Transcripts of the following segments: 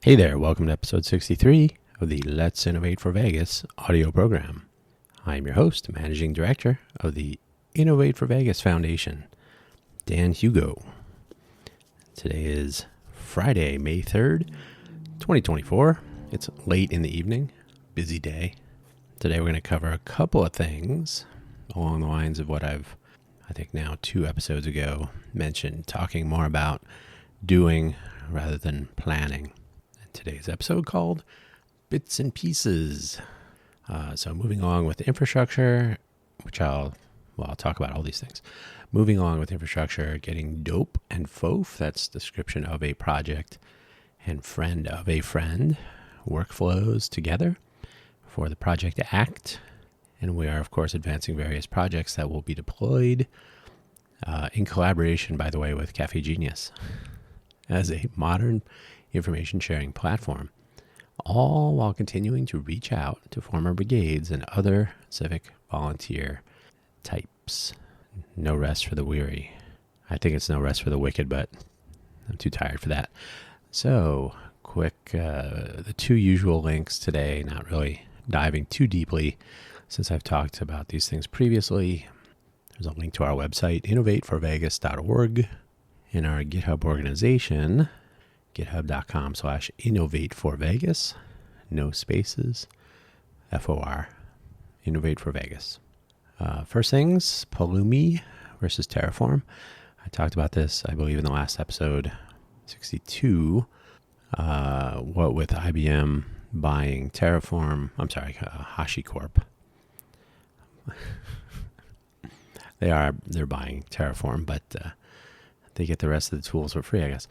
Hey there, welcome to episode 63 of the Let's Innovate for Vegas audio program. I'm your host, Managing Director of the Innovate for Vegas Foundation, Dan Hugo. Today is Friday, May 3rd, 2024. It's late in the evening, busy day. Today we're going to cover a couple of things along the lines of what I think now 2 episodes ago mentioned, talking more about doing rather than planning. Today's episode called Bits and Pieces. So moving along with infrastructure, which I'll talk about all these things. Moving along with infrastructure, getting DOAP and FOAF, that's description of a project, and friend of a friend, workflows together for the project to act. And we are, of course, advancing various projects that will be deployed in collaboration, by the way, with Cafe Genius as a modern information sharing platform, all while continuing to reach out to former brigades and other civic volunteer types. No rest for the weary. I think it's no rest for the wicked, but I'm too tired for that. So, quick, the 2 usual links today, not really diving too deeply since I've talked about these things previously. There's a link to our website, innovateforvegas.org, and our GitHub organization, github.com/innovateforvegas, no spaces, FOR, Innovate for Vegas. First things, Pulumi versus Terraform. I talked about this, I believe, in the last episode, 62, what with IBM buying HashiCorp. They're buying Terraform, but they get the rest of the tools for free, I guess.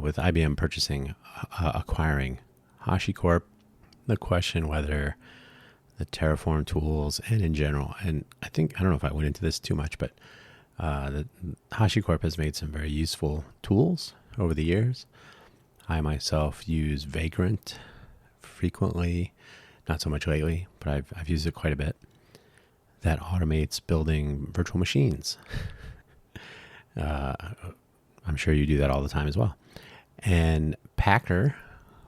With IBM acquiring HashiCorp, the question whether the Terraform tools and in general, and I don't know if I went into this too much, but the HashiCorp has made some very useful tools over the years. I myself use Vagrant frequently, not so much lately, but I've used it quite a bit. That automates building virtual machines. I'm sure you do that all the time as well. And Packer,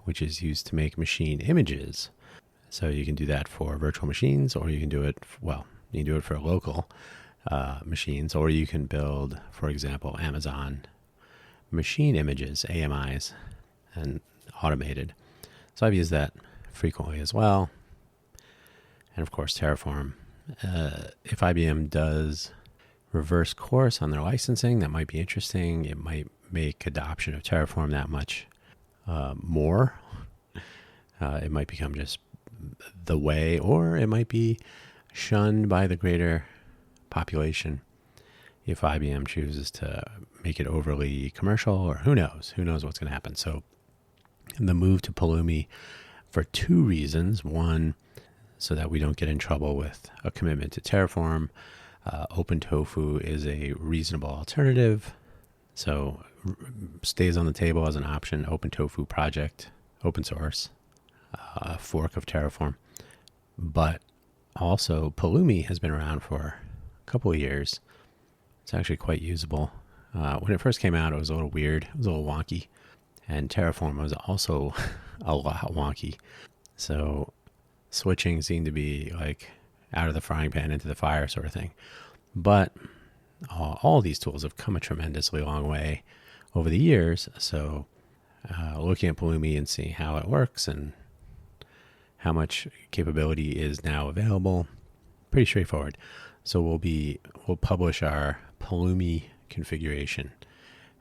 which is used to make machine images. So you can do that for virtual machines, or you can do it, for local machines, or you can build, for example, Amazon machine images, AMIs, and automated. So I've used that frequently as well. And of course, Terraform. If IBM does reverse course on their licensing, that might be interesting. It might make adoption of Terraform that much more. It might become just the way, or it might be shunned by the greater population if IBM chooses to make it overly commercial, or who knows what's going to happen. So the move to Pulumi for 2 reasons. One, so that we don't get in trouble with a commitment to Terraform. OpenTofu is a reasonable alternative, so stays on the table as an option. OpenTofu project, open source, a fork of Terraform. But also, Pulumi has been around for a couple of years. It's actually quite usable. When it first came out, it was a little weird. It was a little wonky. And Terraform was also a lot wonky. So switching seemed to be like out of the frying pan into the fire sort of thing. But all these tools have come a tremendously long way over the years. So looking at Pulumi and seeing how it works and how much capability is now available, pretty straightforward. So we'll publish our Pulumi configuration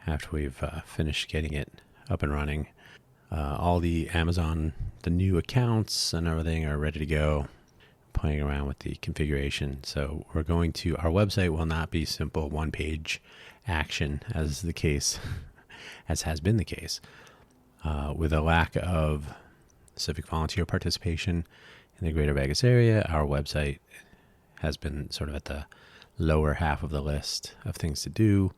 after we've finished getting it up and running. All the Amazon, the new accounts and everything are ready to go, playing around with the configuration. So our website will not be simple one-page action as has been the case. With a lack of civic volunteer participation in the greater Vegas area, our website has been sort of at the lower half of the list of things to do.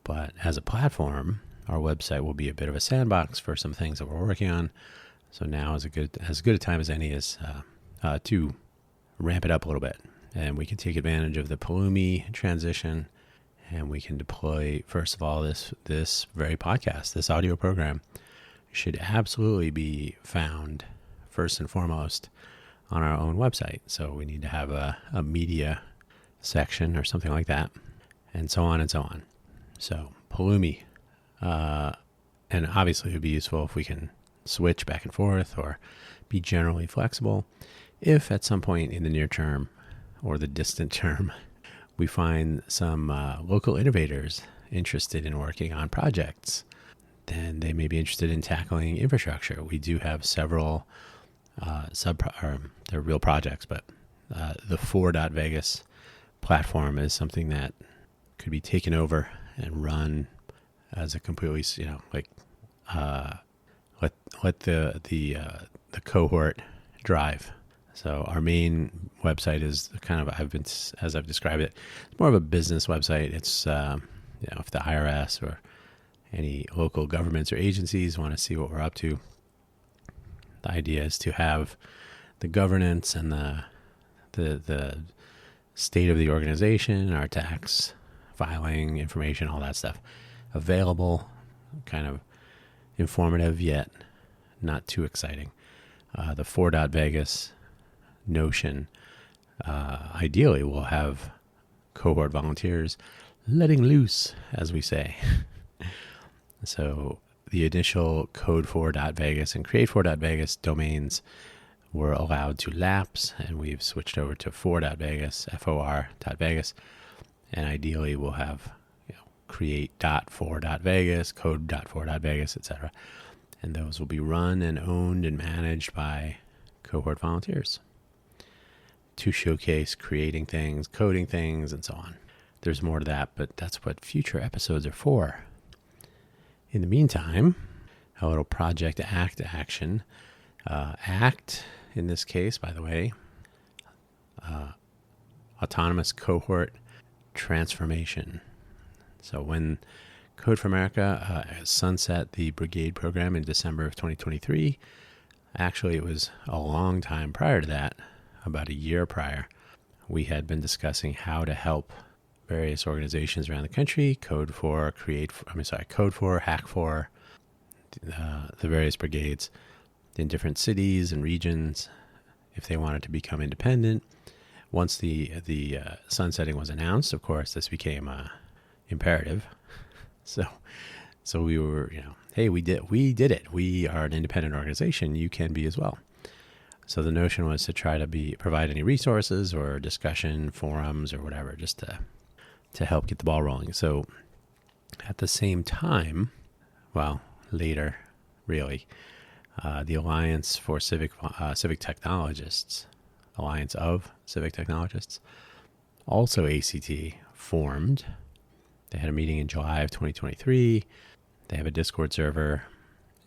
But as a platform, our website will be a bit of a sandbox for some things that we're working on. So now is as good a time as any is to ramp it up a little bit. And we can take advantage of the Pulumi transition, and we can deploy, first of all, this very podcast, this audio program, should absolutely be found first and foremost on our own website. So we need to have a media section or something like that, and so on and so on. So Pulumi, and obviously it would be useful if we can switch back and forth or be generally flexible. If at some point in the near term or the distant term, we find some local innovators interested in working on projects, then they may be interested in tackling infrastructure. We do have several they're real projects, but the 4.Vegas platform is something that could be taken over and run as a completely, let the cohort drive. So our main website is kind of, as I've described it, it's more of a business website. It's if the IRS or any local governments or agencies want to see what we're up to, the idea is to have the governance and the state of the organization, our tax filing information, all that stuff available, kind of informative yet not too exciting. The 4.Vegas notion ideally will have cohort volunteers letting loose, as we say. So the initial code 4.Vegas and create 4.Vegas domains were allowed to lapse, and we've switched over to 4.Vegas, FOR.Vegas, and ideally we'll have create.4.Vegas, code.4.Vegas, etc. And those will be run and owned and managed by cohort volunteers to showcase creating things, coding things, and so on. There's more to that, but that's what future episodes are for. In the meantime, a little Project ACT action. ACT, in this case, by the way, Autonomous Cohort Transformation. So when Code for America sunset the brigade program in December of 2023, actually it was a long time prior to that, about a year prior, we had been discussing how to help various organizations around the country, Code for, Hack for, the various brigades in different cities and regions, if they wanted to become independent. Once the sunsetting was announced, of course, this became imperative. So we were, hey, we did it. We are an independent organization. You can be as well. So the notion was to try to provide any resources or discussion forums or whatever, just to help get the ball rolling. So at the same time, later, really, the Alliance for Civic Technologists, Alliance of Civic Technologists, also ACT, formed. They had a meeting in July of 2023. They have a Discord server,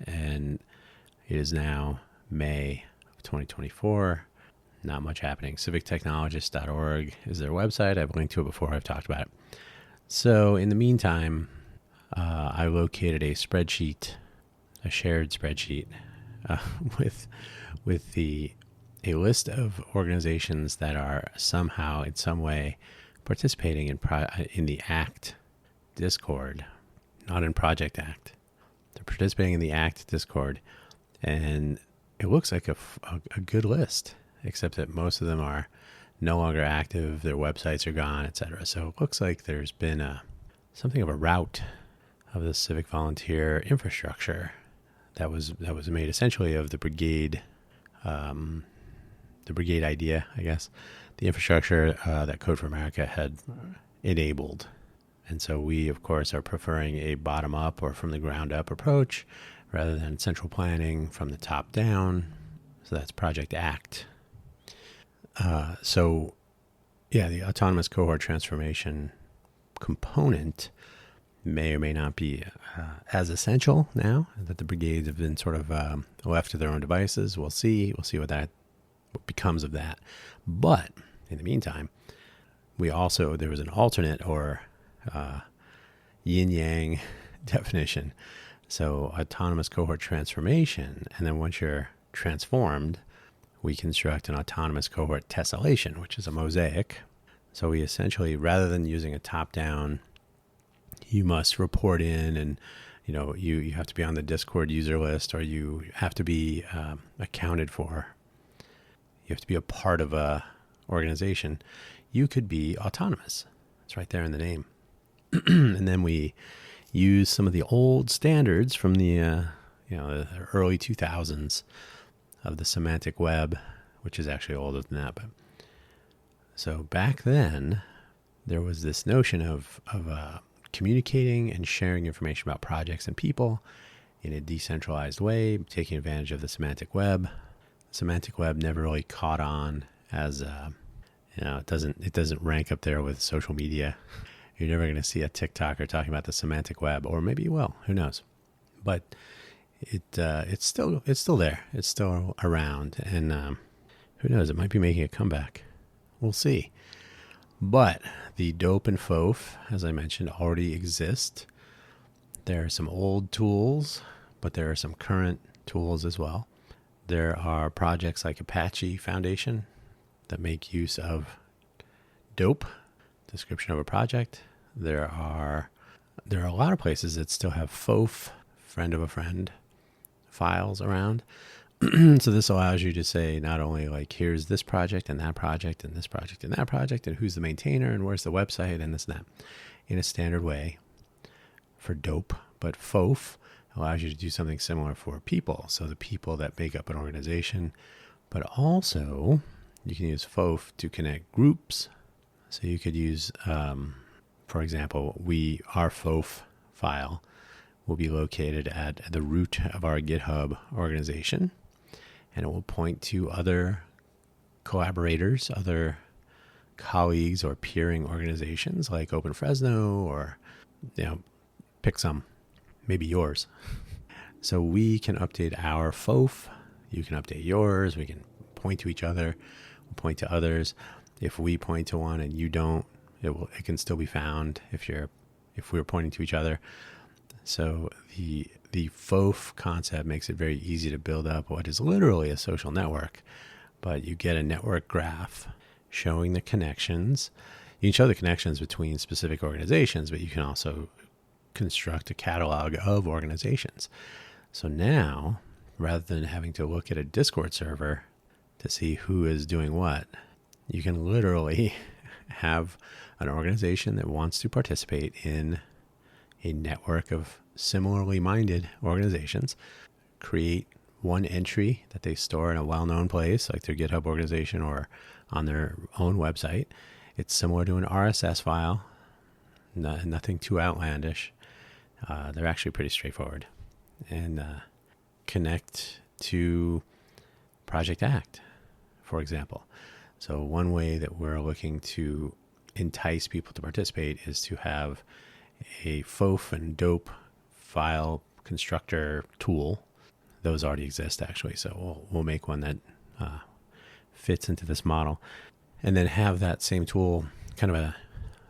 and it is now May of 2024. Not much happening. Civictechnologist.org is their website. I've linked to it before. I've talked about it. So in the meantime, I located a spreadsheet, a shared spreadsheet, with a list of organizations that are somehow, in some way, participating in the ACT Discord, not in Project ACT. They're participating in the ACT Discord, and it looks like a good list, except that most of them are no longer active, their websites are gone, etc. So it looks like there's been something of a rout of the civic volunteer infrastructure that was made essentially of the brigade idea, I guess, the infrastructure that Code for America had enabled. And so we, of course, are preferring a bottom-up or from the ground-up approach rather than central planning from the top down. So that's Project ACT. The autonomous cohort transformation component may or may not be as essential now that the brigades have been sort of left to their own devices. We'll see what becomes of that. But in the meantime, there was an alternate or yin-yang definition. So autonomous cohort transformation, and then once you're transformed, we construct an autonomous cohort tessellation, which is a mosaic. So we essentially, rather than using a top-down, you must report in and you have to be on the Discord user list, or you have to be accounted for. You have to be a part of a organization. You could be autonomous. It's right there in the name. And then we use some of the old standards from the the early 2000s of the semantic web, which is actually older than that. But so back then, there was this notion of communicating and sharing information about projects and people in a decentralized way, taking advantage of the semantic web. The semantic web never really caught on as it doesn't rank up there with social media. You're never going to see a TikToker talking about the semantic web, or maybe you will. Who knows? But it's still there. It's still around, and who knows? It might be making a comeback. We'll see. But the DOAP and FOAF, as I mentioned, already exist. There are some old tools, but there are some current tools as well. There are projects like Apache Foundation that make use of DOAP, description of a project. There are a lot of places that still have FOAF, friend of a friend, files around. So this allows you to say not only like, here's this project and that project and this project and that project, and who's the maintainer and where's the website and this and that, in a standard way for DOAP, but FOAF allows you to do something similar for people. So the people that make up an organization, but also you can use FOAF to connect groups. So you could use, for example, our FOAF file will be located at the root of our GitHub organization, and it will point to other collaborators, other colleagues or peering organizations like Open Fresno, or pick some, maybe yours. So we can update our FOAF. You can update yours. We can point to each other, point to others. If we point to one and you don't, it can still be found if we're pointing to each other. So the FOAF concept makes it very easy to build up what is literally a social network, but you get a network graph showing the connections. You can show the connections between specific organizations, but you can also construct a catalog of organizations. So now, rather than having to look at a Discord server to see who is doing what, you can literally have an organization that wants to participate in a network of similarly minded organizations, create one entry that they store in a well-known place like their GitHub organization or on their own website. It's similar to an RSS file, nothing too outlandish. They're actually pretty straightforward, and connect to Project Act, for example. So one way that we're looking to entice people to participate is to have a FOAF and DOAP file constructor tool. Those already exist, actually, so we'll make one that fits into this model, and then have that same tool, kind of a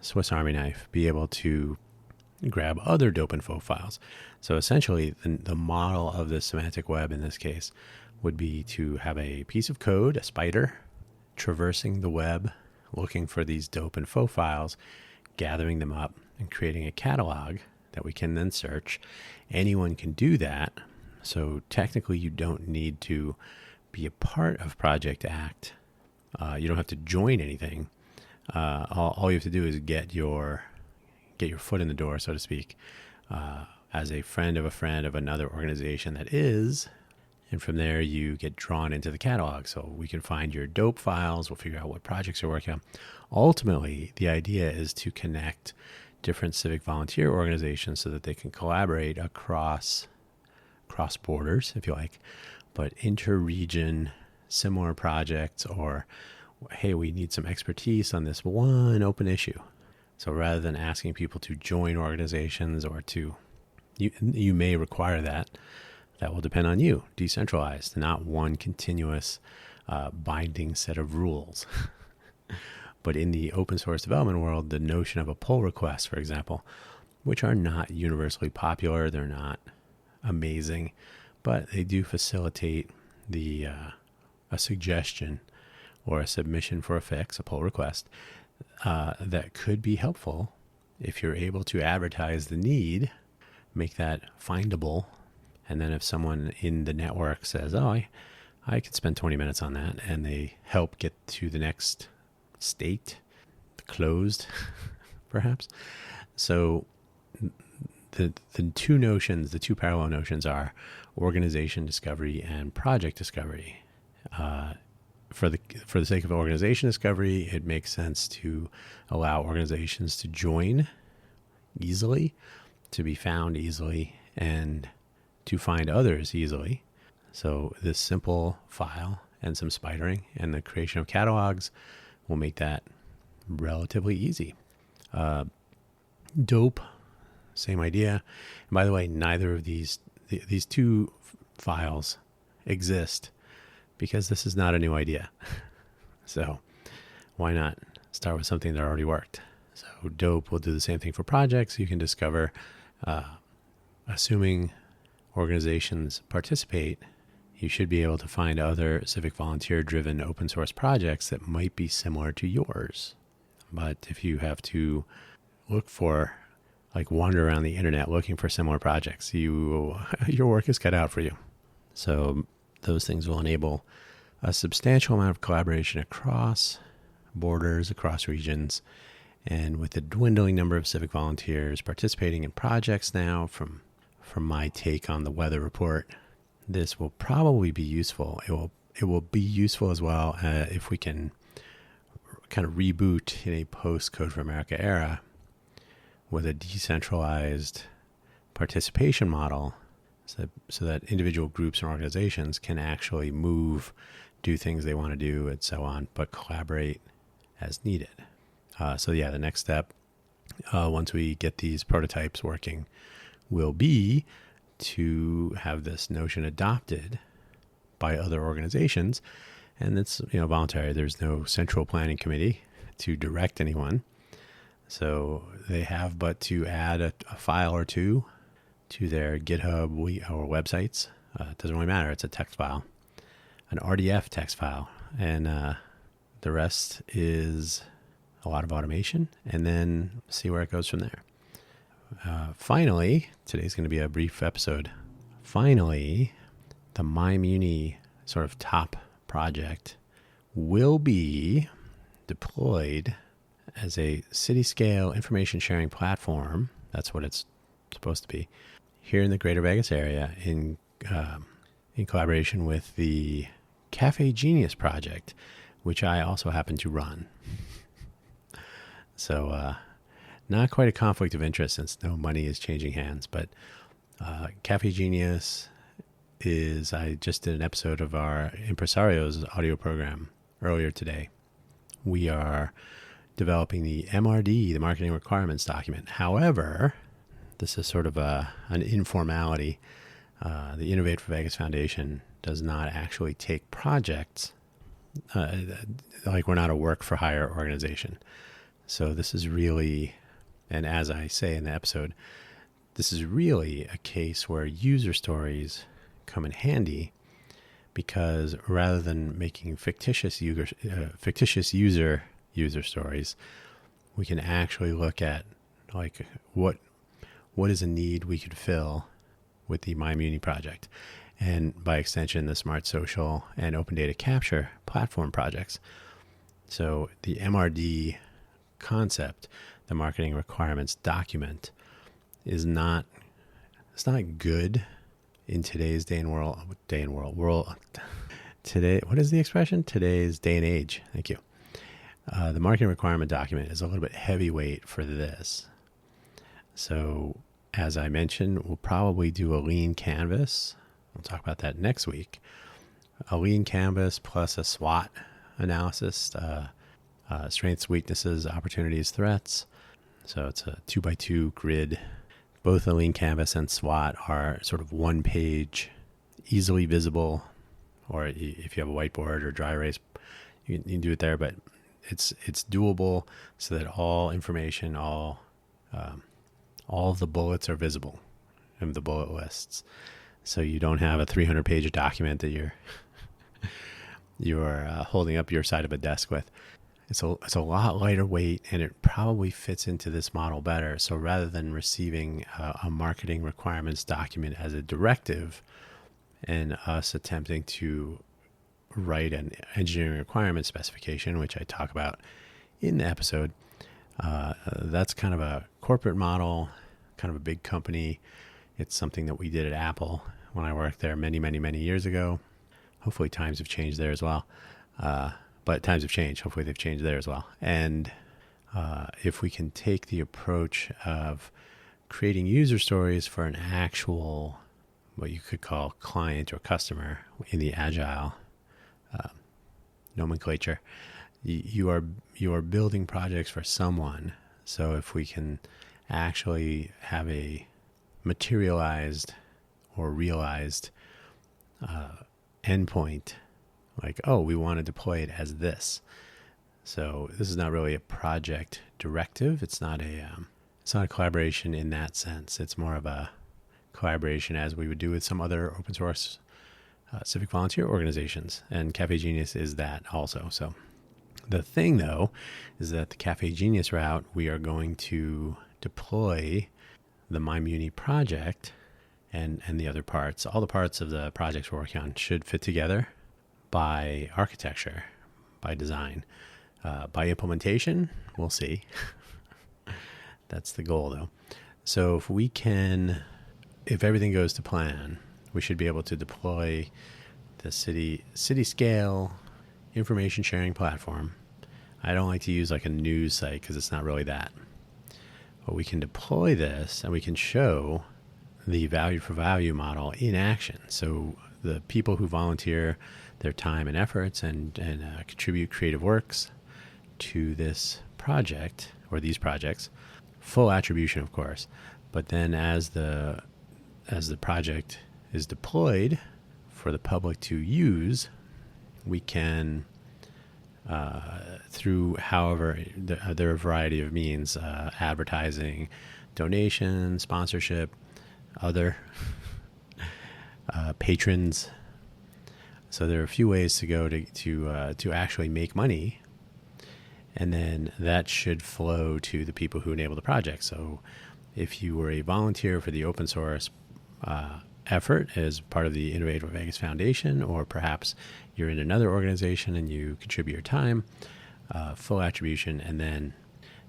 Swiss Army knife, be able to grab other DOAP and FOAF files. So essentially, the model of the semantic web in this case would be to have a piece of code, a spider, traversing the web, looking for these DOAP and FOAF files, gathering them up, and creating a catalog that we can then search. Anyone can do that. So technically, you don't need to be a part of Project Act. You don't have to join anything. All you have to do is get your foot in the door, so to speak, as a friend of another organization that is. And from there, you get drawn into the catalog. So we can find your DOAP files. We'll figure out what projects you're working on. Ultimately, the idea is to connect different civic volunteer organizations so that they can collaborate across borders, if you like, but inter-region similar projects, or, hey, we need some expertise on this one open issue. So rather than asking people to join organizations or you may require that will depend on you, decentralized, not one continuous binding set of rules. But in the open source development world, the notion of a pull request, for example, which are not universally popular, they're not amazing, but they do facilitate a suggestion or a submission for a fix, a pull request, that could be helpful if you're able to advertise the need make that findable. And then if someone in the network says, oh, I could spend 20 minutes on that, and they help get to the next state, closed, perhaps. So the two parallel notions are organization discovery and project discovery. For the sake of organization discovery, it makes sense to allow organizations to join easily, to be found easily, and to find others easily. So this simple file and some spidering and the creation of catalogs will make that relatively easy. DOAP, same idea. And by the way, neither of these two files exist because this is not a new idea. So why not start with something that already worked? So DOAP will do the same thing for projects. You can discover, assuming organizations participate, you should be able to find other civic volunteer-driven open source projects that might be similar to yours. But if you have to look for, wander around the internet looking for similar projects, your work is cut out for you. So those things will enable a substantial amount of collaboration across borders, across regions. And with the dwindling number of civic volunteers participating in projects now, from my take on the weather report, this will probably be useful. It will be useful as well if we can kind of reboot in a post-Code for America era with a decentralized participation model, so that individual groups and organizations can actually move, do things they want to do, and so on, but collaborate as needed. The next step, once we get these prototypes working, will be to have this notion adopted by other organizations. And it's voluntary. There's no central planning committee to direct anyone. So they have but to add a file or two to their GitHub or websites. It doesn't really matter. It's a text file, an RDF text file. And the rest is a lot of automation, and then see where it goes from there. Finally, today's going to be a brief episode. Finally, the MyMuni sort of top project will be deployed as a city-scale information sharing platform. That's what it's supposed to be here in the Greater Vegas area in collaboration with the Cafe Genius project, which I also happen to run. So not quite a conflict of interest since no money is changing hands, but Cafe Genius is, I just did an episode of our Impresarios audio program earlier today. We are developing the MRD, the marketing requirements document. However, this is sort of an informality. The Innovate for Vegas Foundation does not actually take projects, we're not a work for hire organization. So this is really, and as I say in the episode, this is really a case where user stories come in handy, because rather than making fictitious user stories, we can actually look at what is a need we could fill with the MyMuni project, and by extension the Smart Social and Open Data Capture platform projects. So the MRD concept, the marketing requirements document, is not good in today's day and age. Thank you. The marketing requirement document is a little bit heavyweight for this. So as I mentioned, we'll probably do a lean canvas. We'll talk about that next week. A lean canvas plus a SWOT analysis, strengths, weaknesses, opportunities, threats. So it's a 2x2 grid. Both the lean canvas and SWOT are sort of one page, easily visible, or if you have a whiteboard or dry erase, you can do it there, but it's doable so that all information, all of the bullets are visible in the bullet lists. So you don't have a 300-page document that you're holding up your side of a desk with. it's a lot lighter weight, and it probably fits into this model better. So rather than receiving a marketing requirements document as a directive and us attempting to write an engineering requirement specification, which I talk about in the episode, that's kind of a corporate model, kind of a big company. It's something that we did at Apple when I worked there many, many, many years ago. Hopefully times have changed there as well. But times have changed. Hopefully they've changed there as well. And if we can take the approach of creating user stories for an actual, what you could call client or customer in the agile nomenclature, you are building projects for someone. So if we can actually have a materialized or realized endpoint, like, oh, we want to deploy it as this. So this is not really a project directive. It's not a collaboration in that sense. It's more of a collaboration as we would do with some other open source civic volunteer organizations. And Cafe Genius is that also. So the thing, though, is that the Cafe Genius route, we are going to deploy the MyMuni project and the other parts. All the parts of the projects we're working on should fit together by architecture, by design. By implementation, we'll see. That's the goal, though. So if everything goes to plan, we should be able to deploy the city scale information sharing platform. I don't like to use like a news site because it's not really that. But we can deploy this and we can show the value for value model in action. So the people who volunteer their time and efforts and contribute creative works to this project or these projects, full attribution, of course. But then as the project is deployed for the public to use, we can, through however, there are a variety of means, advertising, donation, sponsorship, other patrons. So there are a few ways to go to actually make money, and then that should flow to the people who enable the project. So if you were a volunteer for the open source effort as part of the Innovate for Vegas Foundation, or perhaps you're in another organization and you contribute your time, full attribution, and then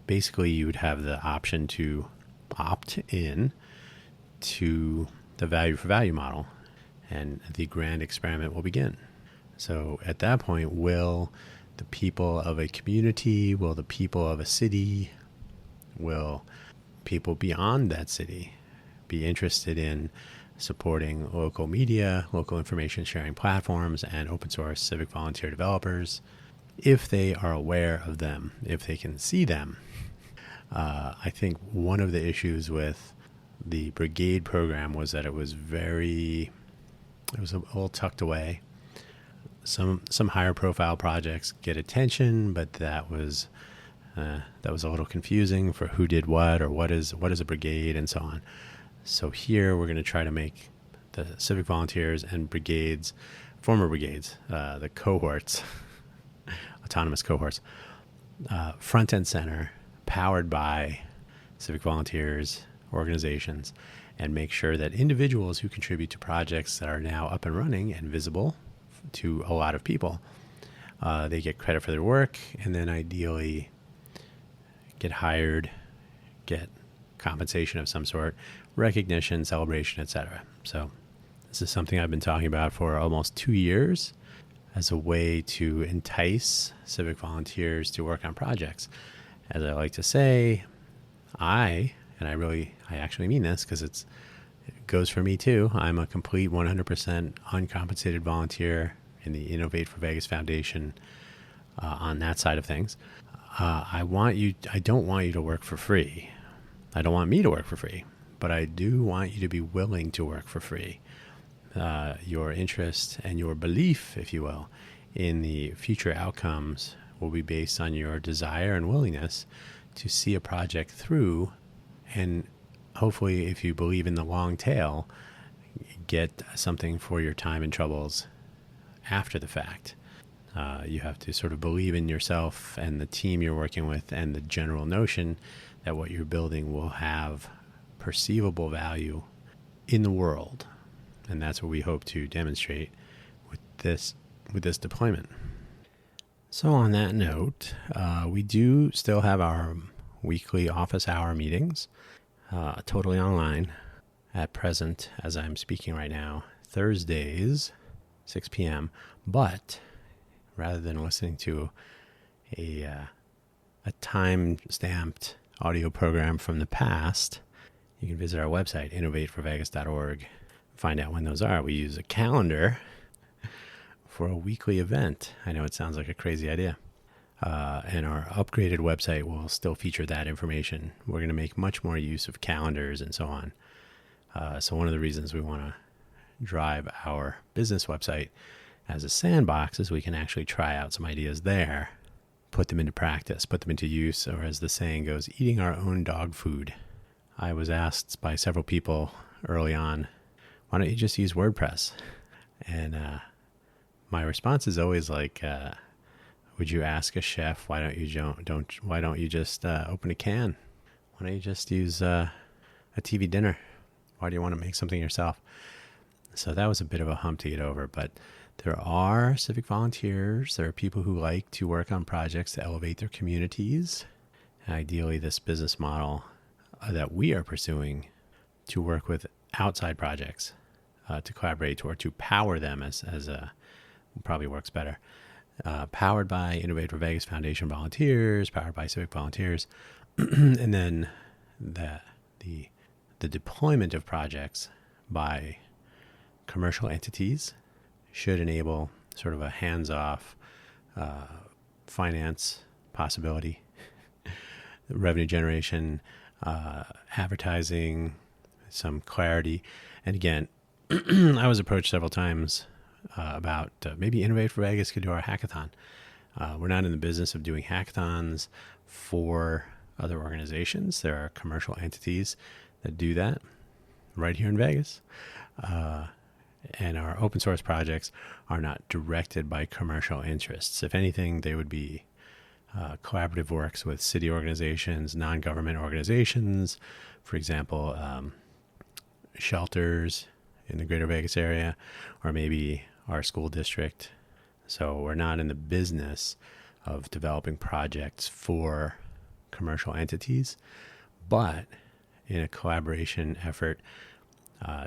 basically you would have the option to opt in to the value for value model, and the grand experiment will begin. So at that point, will the people of a community, will the people of a city, will people beyond that city be interested in supporting local media, local information sharing platforms, and open source civic volunteer developers if they are aware of them, if they can see them? I think one of the issues with the brigade program was that it was a little tucked away. Some higher profile projects get attention, but that was a little confusing for who did what, or what is a brigade, and so on. So here we're going to try to make the civic volunteers and brigades, former brigades, the cohorts, autonomous cohorts, front and center, powered by civic volunteers, organizations, and make sure that individuals who contribute to projects that are now up and running and visible to a lot of people, they get credit for their work, and then ideally get hired, get compensation of some sort, recognition, celebration, etc. So this is something I've been talking about for almost 2 years as a way to entice civic volunteers to work on projects. As I like to say, I actually mean this because it goes for me too. I'm a complete 100% uncompensated volunteer in the Innovate for Vegas Foundation on that side of things. I don't want you to work for free. I don't want me to work for free, but I do want you to be willing to work for free. Your interest and your belief, if you will, in the future outcomes will be based on your desire and willingness to see a project through, and hopefully, if you believe in the long tail, get something for your time and troubles after the fact. You have to sort of believe in yourself and the team you're working with and the general notion that what you're building will have perceivable value in the world. And that's what we hope to demonstrate with this deployment. So on that note, we do still have our weekly office hour meetings, totally online at present, as I'm speaking right now, Thursdays, 6 p.m. But rather than listening to a time-stamped audio program from the past, you can visit our website, innovateforvegas.org, find out when those are. We use a calendar for a weekly event. I know it sounds like a crazy idea. And our upgraded website will still feature that information. We're going to make much more use of calendars and so on. So one of the reasons we want to drive our business website as a sandbox is we can actually try out some ideas there, put them into practice, put them into use, or as the saying goes, eating our own dog food. I was asked by several people early on, why don't you just use WordPress? And my response is always like, would you ask a chef, why don't you just open a can? Why don't you just use a TV dinner? Why do you want to make something yourself? So that was a bit of a hump to get over, but there are civic volunteers. There are people who like to work on projects to elevate their communities. And ideally, this business model that we are pursuing to work with outside projects, to collaborate or to power them as probably works better. Powered by Innovate for Vegas Foundation volunteers, powered by civic volunteers, and then the deployment of projects by commercial entities should enable sort of a hands-off finance possibility, revenue generation, advertising, some clarity. And again, I was approached several times about maybe Innovate for Vegas could do our hackathon. We're not in the business of doing hackathons for other organizations. There are commercial entities that do that right here in Vegas. And our open source projects are not directed by commercial interests. If anything, they would be collaborative works with city organizations, non-government organizations, for example, shelters in the greater Vegas area, or maybe our school district. So we're not in the business of developing projects for commercial entities, but in a collaboration effort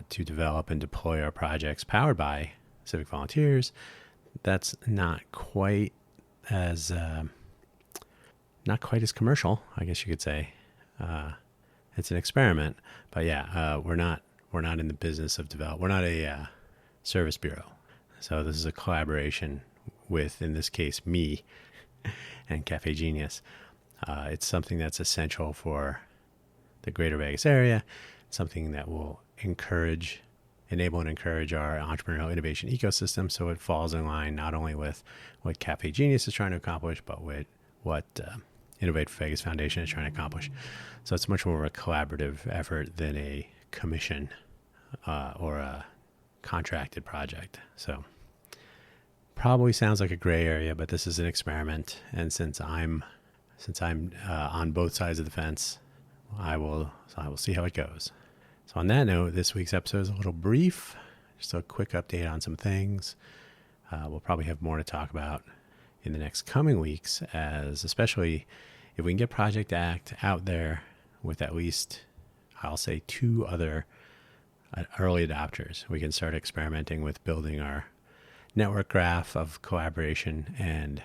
to develop and deploy our projects powered by civic volunteers. That's not quite as commercial, I guess you could say. It's an experiment, but yeah, we're not in the business of develop. We're not a service bureau, so this is a collaboration with, in this case, me and Cafe Genius. It's something that's essential for the greater Vegas area. It's something that will enable and encourage our entrepreneurial innovation ecosystem, so it falls in line not only with what Cafe Genius is trying to accomplish, but with what Innovate for Vegas Foundation is trying to accomplish. So it's much more of a collaborative effort than a commission or a contracted project. So probably sounds like a gray area, but this is an experiment, and since I'm on both sides of the fence, I will see how it goes. So on that note, this week's episode is a little brief, just a quick update on some things. We'll probably have more to talk about in the next coming weeks, as especially if we can get Project Act out there with at least, I'll say, 2 other early adopters. We can start experimenting with building our network graph of collaboration and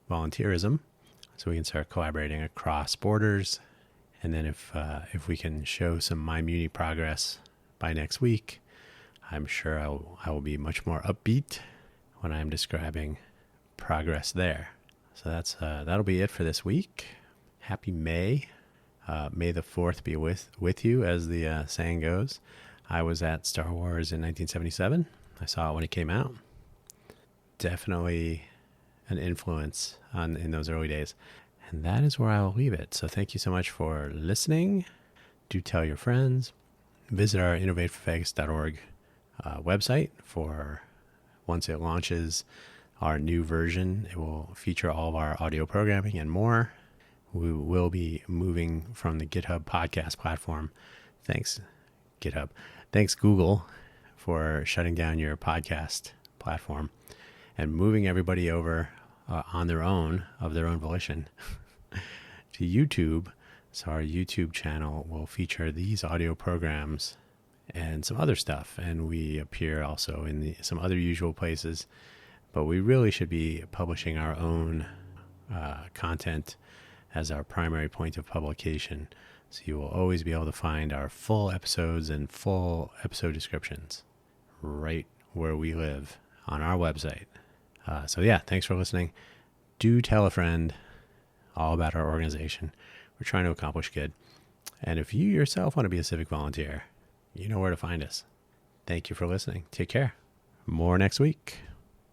volunteerism, so we can start collaborating across borders. And then if we can show some MyMuni progress by next week, I'm sure I will be much more upbeat when I'm describing progress there. So that'll be it for this week. Happy May. May the 4th be with you, as the saying goes. I was at Star Wars in 1977. I saw it when it came out. Definitely an influence in those early days. And that is where I will leave it. So thank you so much for listening. Do tell your friends. Visit our innovateforvegas.org website for once it launches our new version. It will feature all of our audio programming and more. We will be moving from the GitHub podcast platform. Thanks, GitHub. Thanks, Google, for shutting down your podcast platform and moving everybody over on their own, of their own volition, to YouTube. So our YouTube channel will feature these audio programs and some other stuff. And we appear also in some other usual places. But we really should be publishing our own content as our primary point of publication. So you will always be able to find our full episodes and full episode descriptions right where we live on our website. So yeah, thanks for listening. Do tell a friend all about our organization. We're trying to accomplish good. And if you yourself want to be a civic volunteer, you know where to find us. Thank you for listening. Take care. More next week.